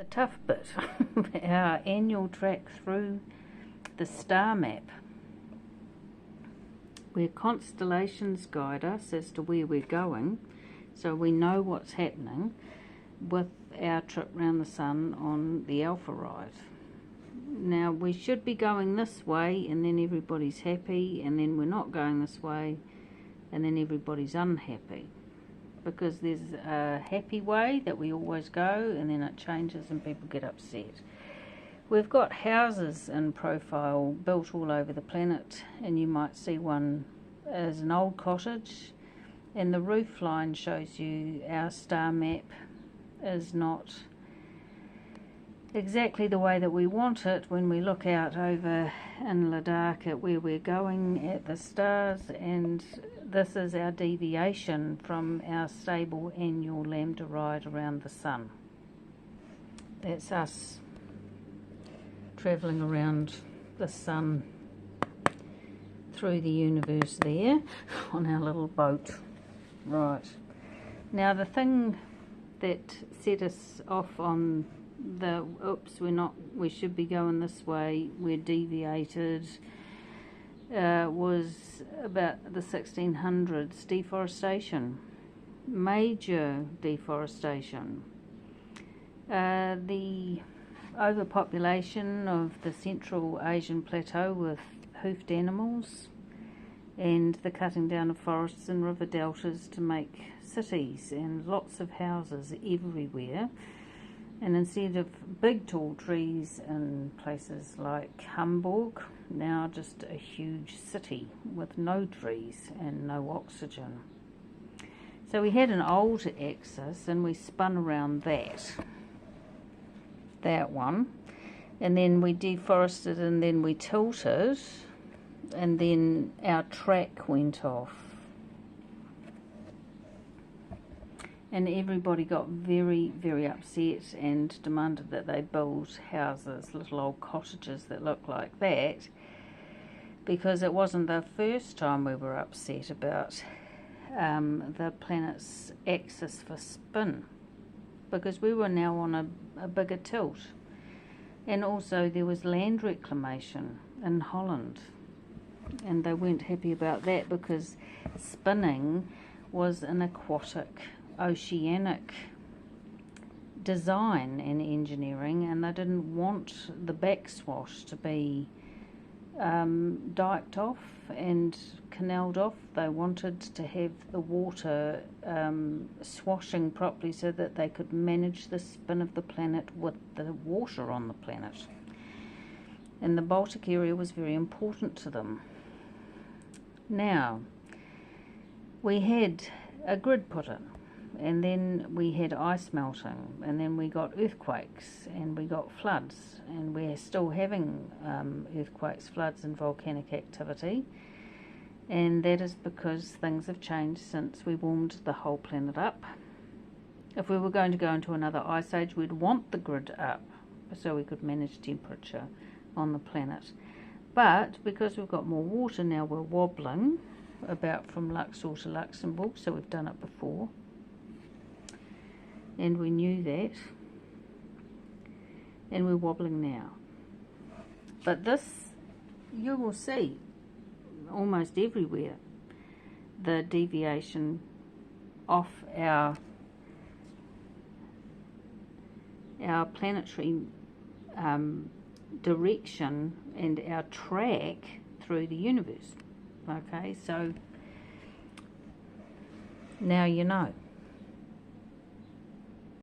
The tough bit, our annual track through the star map, where constellations guide us as to where we're going, so we know what's happening with our trip round the sun on the Alpha ride. Now we should be going this way and then everybody's happy, and then we're not going this way and then everybody's unhappy, because there's a happy way that we always go and then it changes and people get upset. We've got houses in profile built all over the planet, and you might see one as an old cottage, and the roof line shows you our star map is not exactly the way that we want it when we look out over in Ladakh at where we're going at the stars, and this is our deviation from our stable annual lambda ride around the sun. That's us travelling around the sun through the universe there on our little boat. Right, now the thing that set us off on the we should be going this way, we're deviated, was about the 1600s. Deforestation, major deforestation, the overpopulation of the Central Asian plateau with hoofed animals, and the cutting down of forests and river deltas to make cities, and lots of houses everywhere. And instead of big tall trees in places like Hamburg, now just a huge city with no trees and no oxygen. So we had an old axis and we spun around that one, and then we deforested and then we tilted, and then our track went off. And everybody got very, very upset and demanded that they build houses, little old cottages that look like that, because it wasn't the first time we were upset about the planet's axis for spin, because we were now on a bigger tilt. And also there was land reclamation in Holland, and they weren't happy about that because spinning was an aquatic, oceanic design and engineering, and they didn't want the backswash to be diked off and canaled off. They wanted to have the water swashing properly so that they could manage the spin of the planet with the water on the planet. And the Baltic area was very important to them. Now, we had a grid put in, and then we had ice melting, and then we got earthquakes, and we got floods, and we're still having earthquakes, floods and volcanic activity, and that is because things have changed since we warmed the whole planet up. If we were going to go into another ice age, we'd want the grid up so we could manage temperature on the planet. But because we've got more water now, we're wobbling about from Luxor to Luxembourg, so we've done it before, and we knew that, and we're wobbling now. But this, you will see almost everywhere, the deviation off our planetary direction and our track through the universe. Okay, so now you know.